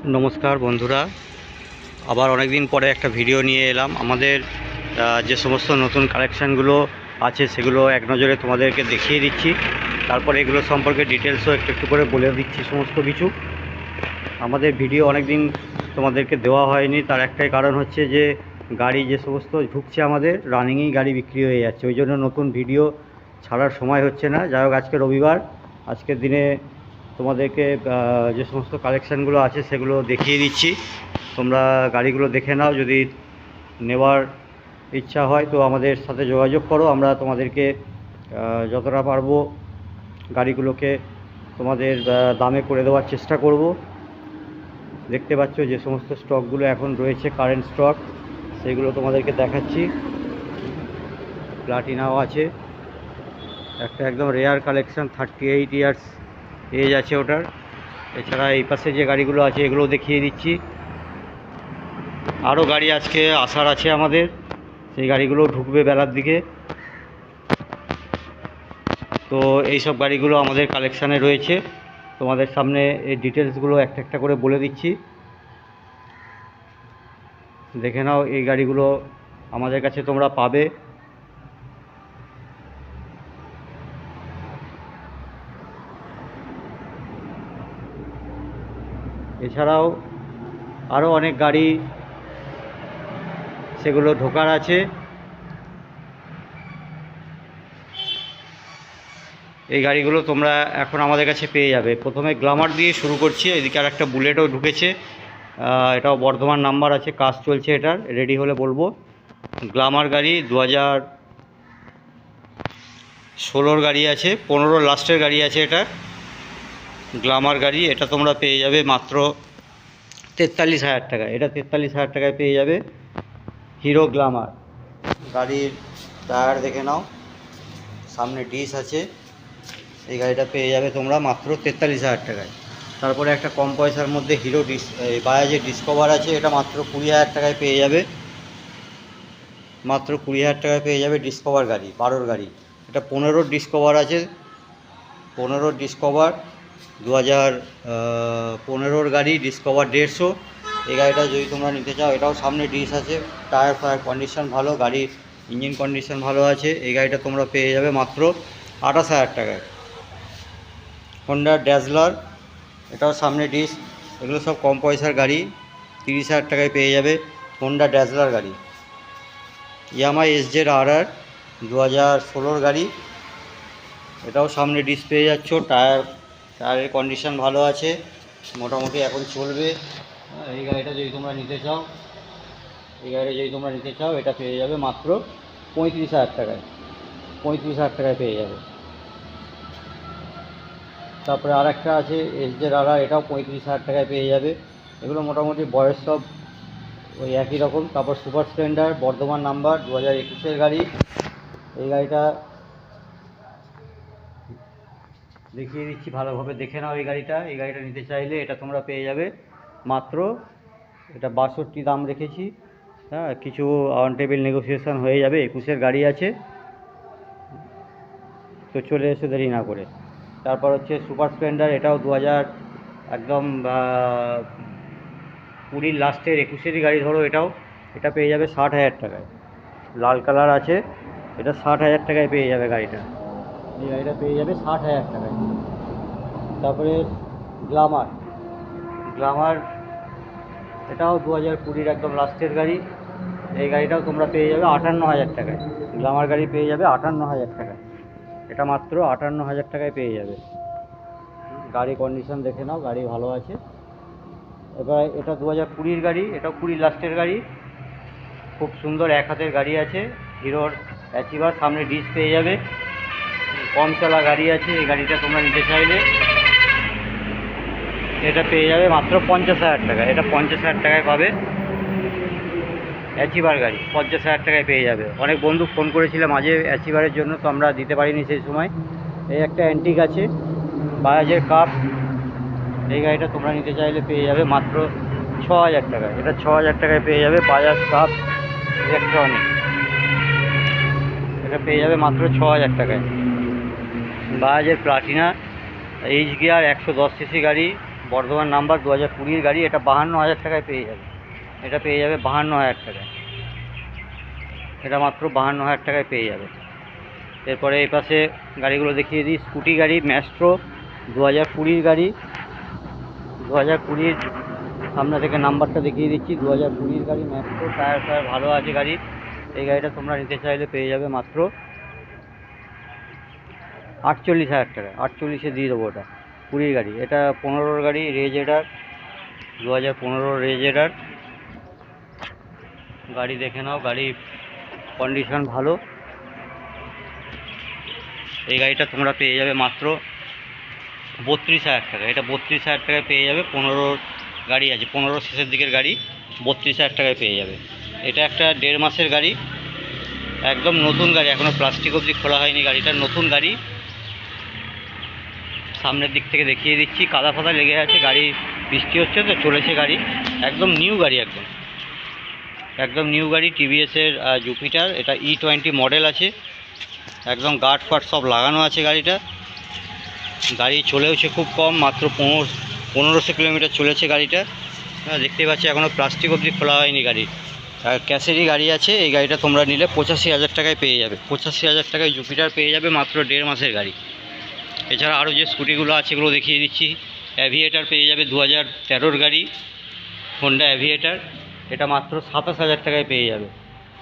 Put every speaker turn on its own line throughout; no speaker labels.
নমস্কার বন্ধুরা, আবার অনেক দিন পরে একটা ভিডিও নিয়ে এলাম। আমাদের যে সমস্ত নতুন কালেকশানগুলো আছে সেগুলো এক নজরে তোমাদেরকে দেখিয়ে দিচ্ছি। তারপরে এগুলো সম্পর্কে ডিটেলসও একটু একটু করে বলে দিচ্ছি সমস্ত কিছু। আমাদের ভিডিও অনেক দিন তোমাদেরকে দেওয়া হয়নি, তার একটাই কারণ হচ্ছে যে গাড়ি যে সমস্ত ঢুকছে আমাদের রানিংয়েই গাড়ি বিক্রি হয়ে যাচ্ছে, ওই জন্য নতুন ভিডিও ছাড়ার সময় হচ্ছে না। যাই হোক, আজকে রবিবার, আজকের দিনে তোমাদেরকে যে সমস্ত কালেকশানগুলো আছে সেগুলো দেখিয়ে দিচ্ছি। তোমরা গাড়িগুলো দেখে নাও, যদি নেওয়ার ইচ্ছা হয় তো আমাদের সাথে যোগাযোগ করো। আমরা তোমাদেরকে যতটা পারবো গাড়িগুলোকে তোমাদের দামে করে দেওয়ার চেষ্টা করব। দেখতে পাচ্ছ যে সমস্ত স্টকগুলো এখন রয়েছে কারেন্ট স্টক, সেগুলো তোমাদেরকে দেখাচ্ছি। প্লাটিনাও আছে, একটা একদম রেয়ার কালেকশান, 38 ইয়ার্স এজ আছে ওটার। এছাড়া এই পাশে যে গাড়িগুলো আছে এগুলো দেখিয়ে দিচ্ছি। আরও গাড়ি আজকে আসার আছে আমাদের, সেই গাড়িগুলো ঢুকবে বেলার দিকে। তো এই সব গাড়িগুলো আমাদের কালেকশানে রয়েছে, তোমাদের সামনে এই ডিটেলসগুলো একটা একটা করে বলে দিচ্ছি, দেখে নাও। এই গাড়িগুলো আমাদের কাছে তোমরা পাবে। এছাড়াও আরও অনেক গাড়ি সেগুলো ঢোকার আছে। এই গাড়িগুলো তোমরা এখন আমাদের কাছে পেয়ে যাবে। প্রথমে গ্ল্যামার দিয়ে শুরু করছি। এদিকে আর একটা বুলেটও ঢুকেছে, এটাও বর্ধমান নাম্বার আছে, কাজ চলছে এটার, রেডি হলে বলবো। গ্ল্যামার গাড়ি 2016 গাড়ি আছে, 15 লাস্টের গাড়ি আছে এটা। গ্ল্যামার গাড়ি এটা তোমরা পেয়ে যাবে মাত্র 43,000 টাকায়। এটা 43,000 টাকায় পেয়ে যাবে হিরো গ্ল্যামার গাড়ির। টায়ার দেখে নাও, সামনে ডিস আছে। এই গাড়িটা পেয়ে যাবে তোমরা মাত্র 43,000 টাকায়। তারপরে একটা কম পয়সার মধ্যে হিরো বাজাজের ডিসকভার আছে, এটা মাত্র 20,000 টাকায় পেয়ে যাবে। মাত্র 20,000 টাকায় পেয়ে যাবে ডিসকভার গাড়ি, 12 গাড়ি। এটা 15 ডিসকভার আছে, 15 ডিসকভার 2015 গাড়ি, ডিসকভার 150। এই গাড়িটা যদি তোমরা নিতে চাও, এটাও সামনে ডিস আছে, টায়ার ফায়ার কন্ডিশন ভালো, গাড়ির ইঞ্জিন কন্ডিশন ভালো আছে। এই গাড়িটা তোমরা পেয়ে যাবে মাত্র 28,000 টাকায়। হন্ডা ড্যাজলার, এটাও সামনে ডিস। এগুলো সব কম পয়সার গাড়ি, 30,000 টাকায় পেয়ে যাবে হন্ডা ড্যাজলার গাড়ি। ইয়ামাহা SZ-RR 2016 গাড়ি, এটাও সামনে ডিস পেয়ে যাচ্ছ। টায়ারের কন্ডিশন ভালো আছে, মোটামুটি এখন চলবে। এই গাড়িটা যদি তোমরা নিতে চাও, এটা পেয়ে যাবে মাত্র 35,000 টাকায়। 35,000 টাকায় পেয়ে যাবে। তারপরে আর একটা আছে SZ-RR, এটাও 35,000 টাকায় পেয়ে যাবে। এগুলো মোটামুটি বয়স সব ওই একই রকম। তারপর সুপার স্প্লেন্ডার বর্ধমান নাম্বার 2021-এর গাড়ি। এই গাড়িটা দেখিয়ে দিচ্ছি, ভালোভাবে দেখে নাও। এই গাড়িটা নিতে চাইলে এটা তোমরা পেয়ে যাবে মাত্র, এটা 62 দাম রেখেছি। হ্যাঁ, কিছু অন টেবিল নেগোসিয়েশন হয়ে যাবে। 21-এর গাড়ি আছে, তো চলে এসে দেরি না করে। তারপর হচ্ছে সুপার স্প্লেন্ডার, এটাও 2000 একদম 20 লাস্টের 21-এরই গাড়ি ধরো। এটা পেয়ে যাবে 60,000 টাকায়। লাল কালার আছে, এটা 60,000 টাকায় পেয়ে যাবে গাড়িটা। এই গাড়িটা পেয়ে যাবে 60,000 টাকায়। তারপরে গ্ল্যামার, এটাও 2020 একদম লাস্টের গাড়ি। এই গাড়িটাও তোমরা পেয়ে যাবে 58,000 টাকায়। গ্ল্যামার গাড়ি পেয়ে যাবে 58,000 টাকায়। এটা মাত্র 58,000 টাকায় পেয়ে যাবে। গাড়ি কন্ডিশন দেখে নাও, গাড়ি ভালো আছে। এবার এটা 2020 গাড়ি, এটাও 20 লাস্টের গাড়ি, খুব সুন্দর এক হাতের গাড়ি আছে। হিরোর অ্যাচিভার, সামনে ডিস পেয়ে যাবে, কম চলা গাড়ি আছে। এই গাড়িটা তোমরা নিতে চাইলে এটা পেয়ে যাবে মাত্র 50,000 টাকা। এটা 50,000 টাকায় পাবে অ্যাচিভার গাড়ি, 50,000 টাকায় পেয়ে যাবে। অনেক বন্ধু ফোন করেছিল মাঝে অ্যাচিভারের জন্য, তো আমরা দিতে পারিনি সেই সময়। এই একটা অ্যান্টিক আছে বাজাজের কাপ, এই গাড়িটা তোমরা নিতে চাইলে পেয়ে যাবে মাত্র 6,000 টাকায়। এটা 6,000 টাকায় পেয়ে যাবে বাজাজ কাপ ইলেকট্রনিক, এটা পেয়ে যাবে মাত্র 6,000 টাকায়। বাজাজের প্লাটিনা এইচ গিয়ার 110 সিসি গাড়ি, বর্ধমান নাম্বার 2020 গাড়ি, এটা 52,000 টাকায় পেয়ে যাবে। এটা পেয়ে যাবে 52,000 টাকায়, এটা মাত্র 52,000 টাকায় পেয়ে যাবে। এরপরে এই পাশে গাড়িগুলো দেখিয়ে দিই। স্কুটি গাড়ি ম্যাস্ট্রো 2020 গাড়ি, 2020 সামনে থেকে নাম্বারটা দেখিয়ে দিচ্ছি। 2020 গাড়ি ম্যাস্ট্রো, টায়ার ফায়ার ভালো আছে গাড়ি। এই গাড়িটা তোমরা নিতে চাইলে পেয়ে যাবে মাত্র 48,000 টাকা। 48-এ দিয়ে দেবো। ওটা 20 গাড়ি, এটা 15 গাড়ি রেজেডার, 2015 রেজেডার গাড়ি। দেখে নাও, গাড়ি কন্ডিশন ভালো। এই গাড়িটা তোমরা পেয়ে যাবে মাত্র 32,000 টাকা। এটা 32,000 টাকায় পেয়ে যাবে। 15 গাড়ি আছে, 15 শেষের দিকের গাড়ি, 32,000 টাকায় পেয়ে যাবে। এটা একটা 1.5 মাসের গাড়ি, একদম নতুন গাড়ি, এখনও প্লাস্টিক অবধি খোলা হয়নি। গাড়িটা নতুন গাড়ি। সামনের দিক থেকে দেখিয়ে দিচ্ছি, কাদা ফাদা লেগে আছে, গাড়ি বৃষ্টি হচ্ছে তো চলেছে গাড়ি। একদম নিউ গাড়ি, একদম নিউ গাড়ি। টিভিএসের জুপিটার, এটা E20 মডেল আছে, একদম গার্ড ফাট সব লাগানো আছে গাড়িটা। গাড়ি চলেওছে খুব কম, মাত্র 1500 কিলোমিটার চলেছে গাড়িটা। দেখতেই পাচ্ছি এখনও প্লাস্টিক অবধি খোলা হয়নি গাড়ি। আর ক্যাশেরই গাড়ি আছে। এই গাড়িটা তোমরা নিলে 85,000 টাকায় পেয়ে যাবে। 85,000 টাকায় জুপিটার পেয়ে যাবে, মাত্র 1.5 মাসের গাড়ি। এছাড়া আরও যে স্কুটিগুলো আছে এগুলো দেখিয়ে দিচ্ছি। অ্যাভিয়েটার পেয়ে যাবে 2013 গাড়ি, হোন্ডা অ্যাভিয়েটার, এটা মাত্র 27,000 টাকায় পেয়ে যাবে।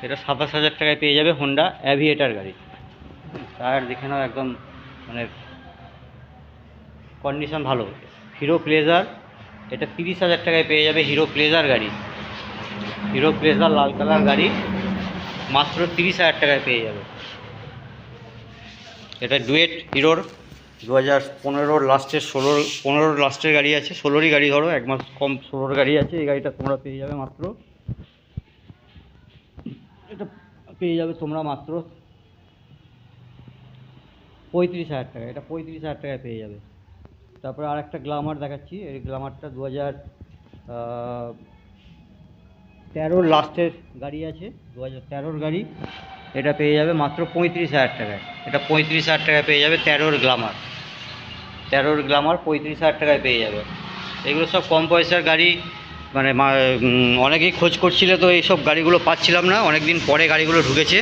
এটা 27,000 টাকায় পেয়ে যাবে হোন্ডা অ্যাভিয়েটার গাড়ি। টায়ার দেখে নাও, একদম মানে কন্ডিশন ভালো। হিরো প্লেজার, এটা 30,000 টাকায় পেয়ে যাবে। হিরো প্লেজার গাড়ি, হিরো প্লেজার লাল কালার গাড়ি, মাত্র 30,000 টাকায় পেয়ে যাবে। এটা ডুয়েট হিরোর 2015 লাস্টের 15 লাস্টের গাড়ি আছে, 16রই গাড়ি ধরো, 1 মাস কম 16 গাড়ি আছে। এই গাড়িটা তোমরা পেয়ে যাবে মাত্র, এটা পেয়ে যাবে তোমরা মাত্র 35,000 টাকা। এটা 35,000 টাকায় পেয়ে যাবে। তারপরে আর একটা গ্ল্যামার দেখাচ্ছি। এই গ্ল্যামারটা 2013 লাস্টের গাড়ি আছে, 2013 গাড়ি। এটা পেয়ে যাবে মাত্র 35,000 টাকায়। এটা 35,000 টাকায় পেয়ে যাবে 13 গ্ল্যামার। 13 গ্ল্যামার 35,000 টাকায় পেয়ে যাবে। এগুলো সব কম পয়সার গাড়ি, মানে অনেকেই খোঁজ করছিলে, তো এইসব গাড়িগুলো পাচ্ছিলাম না। অনেক দিন পরে গাড়িগুলো ঢুকেছে।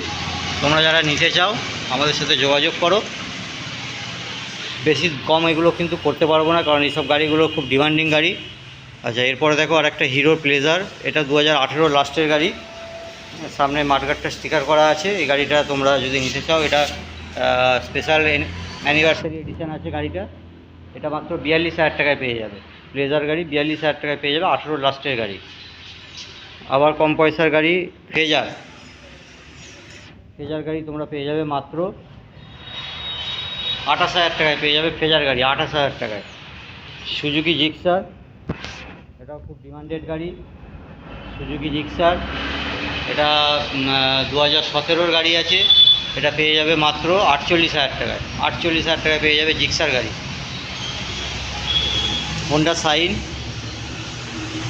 তোমরা যারা নিতে চাও আমাদের সাথে যোগাযোগ করো। বেশি কম এগুলো কিন্তু করতে পারবো না, কারণ এইসব গাড়িগুলো খুব ডিমান্ডিং গাড়ি। আচ্ছা, এরপরে দেখো আর একটা হিরো প্লেজার, এটা 2018 লাস্টের গাড়ি। সামনে মাঠগাটটা স্টিকার করা আছে। এই গাড়িটা তোমরা যদি নিতে চাও, এটা স্পেশাল অ্যানিভার্সারি এডিশন আছে গাড়িটা। এটা মাত্র 42,000 টাকায় পেয়ে যাবে। প্লেজার গাড়ি 42,000 টাকায় পেয়ে যাবে, 18 লাস্টের গাড়ি। আবার কম পয়সার গাড়ি ফেজার গাড়ি তোমরা পেয়ে যাবে মাত্র 28,000 টাকায় পেয়ে যাবে। ফেজার গাড়ি 28,000 টাকায়। সুজুকি জিক্সার, এটাও খুব ডিমান্ডেড গাড়ি। সুজুকি জিক্সার, এটা 2017 গাড়ি আছে। এটা পেয়ে যাবে মাত্র 48,000 টাকায়। 48,000 টাকায় পেয়ে যাবে জিক্সার গাড়ি। হোন্ডা সাইন,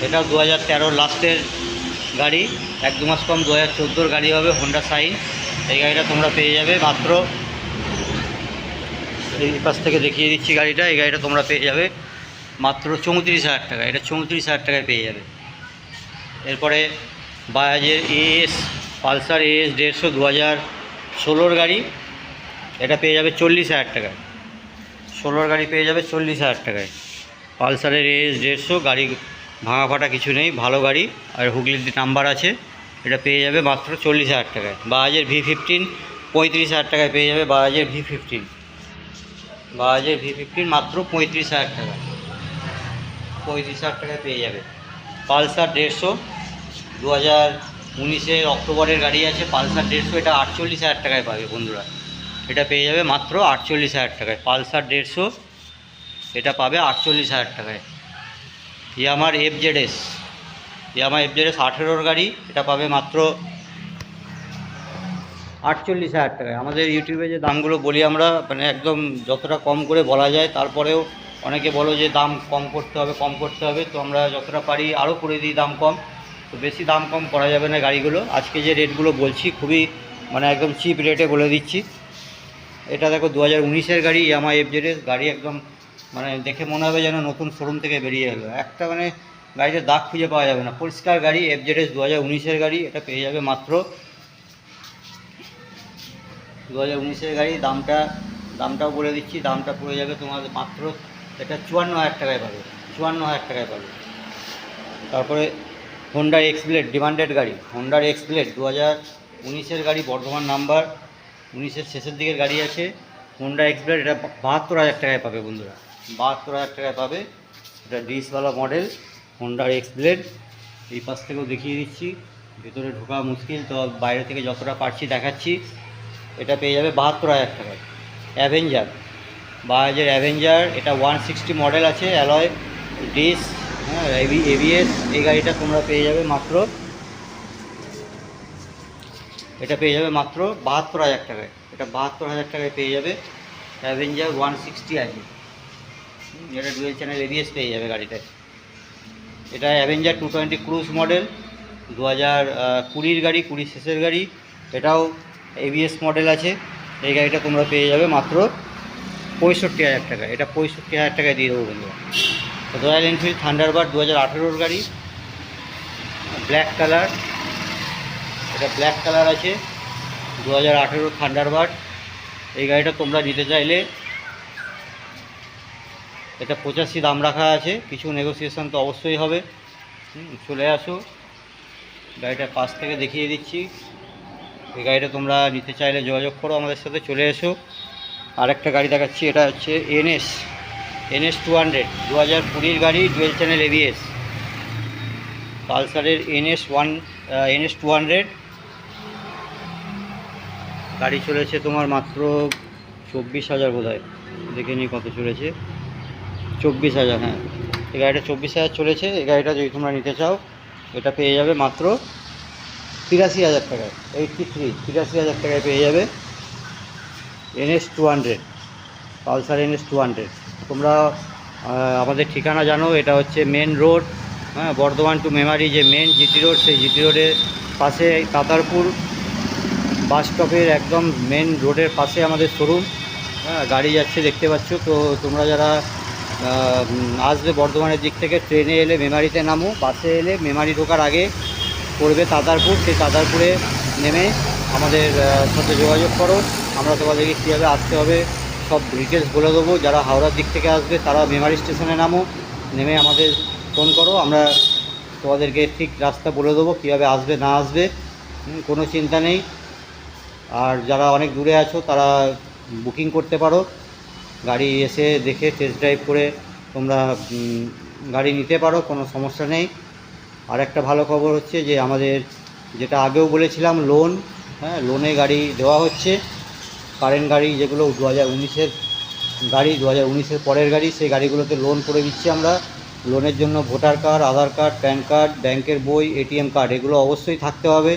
এটা 2013 লাস্টের গাড়ি, 1-2 মাস কম 2014 গাড়ি হবে হোন্ডা সাইন। এই গাড়িটা তোমরা পেয়ে যাবে মাত্র, এই পাশ থেকে দেখিয়ে দিচ্ছি গাড়িটা। এই গাড়িটা তোমরা পেয়ে যাবে মাত্র 34,000 টাকা। এটা 34,000 টাকায় পেয়ে যাবে। এরপরে বাজাজের এএস পালসার AS 150 2016 গাড়ি, এটা পেয়ে যাবে 40,000 টাকায়। 16 গাড়ি পেয়ে যাবে 40,000 টাকায়। পালসারের AS 150 গাড়ি, ভাঙা ফাটা কিছু নেই, ভালো গাড়ি, আর হুগলির নাম্বার আছে। এটা পেয়ে যাবে মাত্র 40,000 টাকায়। বাজাজের V15 35,000 টাকায় পেয়ে যাবে। বাজাজের V15 মাত্র 35,000 টাকা। 35,000 টাকায় পেয়ে যাবে। পালসার 150 2019 অক্টোবরের গাড়ি আছে। পালসার 150, এটা 48,000 টাকায় পাবে বন্ধুরা। এটা পেয়ে যাবে মাত্র 48,000 টাকায়। পালসার 150 এটা পাবে 48,000 টাকায়। ইয়ামার FZS 18 গাড়ি, এটা পাবে মাত্র 48,000 টাকায়। আমাদের ইউটিউবে যে দামগুলো বলি আমরা, মানে একদম যতটা কম করে বলা যায়, তারপরেও অনেকে বলো যে দাম কম করতে হবে, তো আমরা যতটা পারি আরও করে দিই দাম কম। তো বেশি দাম কম করা যাবে না গাড়িগুলো। আজকে যে রেটগুলো বলছি খুবই মানে একদম চিপ রেটে বলে দিচ্ছি। এটা দেখো 2019 গাড়ি, ইয়ামাহা FZS গাড়ি, একদম মানে দেখে মনে হবে যেন নতুন শোরুম থেকে বেরিয়ে এলো, একটা মানে গাড়িতে দাগ খুঁজে পাওয়া যাবে না, পরিষ্কার গাড়ি। FZS 2019-এর গাড়ি, এটা পেয়ে যাবে মাত্র 2019-এর গাড়ি। দামটাও বলে দিচ্ছি, দামটা পড়ে যাবে তোমাদের মাত্র, এটা 54,000 টাকায় পাবে, 54,000 টাকায় পাবে। তারপরে হোন্ডা এক্সব্লেড, ডিমান্ডেড গাড়ি, হোন্ডার এক্সব্লেড 2019-এর গাড়ি, বর্ধমান নাম্বার, 19-এর শেষের দিকের গাড়ি আছে। হোন্ডা এক্সব্লেড, এটা 72,000 টাকায় পাবে বন্ধুরা, 72,000 টাকায় পাবে। এটা ডিসওয়ালা মডেল হোন্ডার এক্সব্লেড। এই পাশ থেকেও দেখিয়ে দিচ্ছি, ভেতরে ঢোকা মুশকিল, তো বাইরে থেকে যতটা পারছি দেখাচ্ছি। এটা পেয়ে যাবে 72,000 টাকায়। অ্যাভেঞ্জার, বাজাজের অ্যাভেঞ্জার, এটা 160 মডেল আছে, অ্যালয় ডিস, হ্যাঁ, ABS। এই গাড়িটা তোমরা পেয়ে যাবে মাত্র, এটা পেয়ে যাবে মাত্র 72,000 টাকায়। এটা 72,000 টাকায় পেয়ে যাবে। অ্যাভেঞ্জার 160 আছে, এটা ডুয়েল চ্যানেল ABS পেয়ে যাবে গাড়িটায়। এটা অ্যাভেঞ্জার 220 ক্রুজ মডেল, 2020-এর গাড়ি, 20 শেষের গাড়ি, এটাও ABS মডেল আছে। এই গাড়িটা তোমরা পেয়ে যাবে মাত্র 65,000 টাকা। এটা 65,000 টাকায় দিয়ে দেবো বন্ধুরা। রয়্যাল এনফিল্ড থান্ডারবার্ড 2018-এর গাড়ি, ব্ল্যাক কালার, এটা ব্ল্যাক কালার আছে, 2018 থান্ডারবার্ড। এই গাড়িটা তোমরা নিতে চাইলে, এটা 85 দাম রাখা আছে, কিছু নেগোসিয়েশন তো অবশ্যই হবে। চলে আসো, গাড়িটার পাশ থেকে দেখিয়ে দিচ্ছি। এই গাড়িটা তোমরা নিতে চাইলে যোগাযোগ করো আমাদের সাথে, চলে এসো। আরেকটা গাড়ি দেখাচ্ছি, এটা হচ্ছে NS 200, 2020-এর গাড়ি, ডুয়েল চ্যানেল ABS, পালসারের NS 200 গাড়ি চলেছে তোমার মাত্র 24,000 বোধ হয়, দেখে নিই কত চলেছে, 24,000। হ্যাঁ, এই গাড়িটা 24,000 চলেছে। এই গাড়িটা যদি তোমরা নিতে চাও, এটা পেয়ে যাবে মাত্র 83,000 টাকায়, 83,000 টাকায় পেয়ে যাবে NS 200, পালসার NS 200। তোমরা আমাদের ঠিকানা জানো, এটা হচ্ছে মেন রোড, হ্যাঁ, বর্ধমান টু মেমারি যে মেন GT রোড, সেই GT রোডের পাশে তাতারপুর বাস স্টপের একদম মেন রোডের পাশে আমাদের শোরুম। হ্যাঁ, গাড়ি যাচ্ছে দেখতে পাচ্ছ। তো তোমরা যারা আসবে বর্ধমানের দিক থেকে, ট্রেনে এলে মেমারিতে নামো, বাসে এলে মেমারি ঢোকার আগে পড়বে তাতারপুর, সেই তাতারপুরে নেমে আমাদের সাথে যোগাযোগ করো। আমরা তোমাদেরকে কীভাবে আসতে হবে সব ডিটেলস বলে দেবো। যারা হাওড়ার দিক থেকে আসবে তারা মেমারি স্টেশনে নামো, নেমে আমাদের ফোন করো, আমরা তোমাদেরকে ঠিক রাস্তা বলে দেবো কীভাবে আসবে না আসবে, কোনো চিন্তা নেই। আর যারা অনেক দূরে আছো তারা বুকিং করতে পারো, গাড়ি এসে দেখে টেস্ট ড্রাইভ করে তোমরা গাড়ি নিতে পারো, কোনো সমস্যা নেই। আর একটা ভালো খবর হচ্ছে যে আমাদের, যেটা আগেও বলেছিলাম, লোন, হ্যাঁ, লোনে গাড়ি দেওয়া হচ্ছে। কারেন্ট গাড়ি যেগুলো 2019-এর গাড়ি, 2019-এর পরের গাড়ি, সেই গাড়িগুলোতে লোন করে দিচ্ছি আমরা। লোনের জন্য ভোটার কার্ড, আধার কার্ড, প্যান কার্ড, ব্যাংকের বই, ATM কার্ড, এগুলো অবশ্যই থাকতে হবে,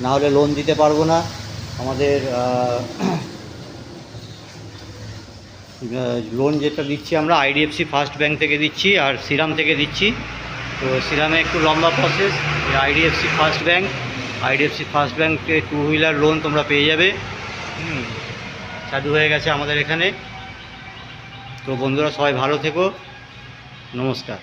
না হলে লোন দিতে পারবো না। আমাদের লোন যেটা দিচ্ছি আমরা IDFC ফার্স্ট ব্যাংক থেকে দিচ্ছি, আর শ্রীরাম থেকে দিচ্ছি। তো শ্রীরামে একটু লম্বা প্রসেস, IDFC ফার্স্ট ব্যাংকে 2 হুইলার লোন তোমরা পেয়ে যাবে। চালু হয়ে গেছে আমাদের এখানে। তো বন্ধুরা সবাই ভালো থেকো, নমস্কার।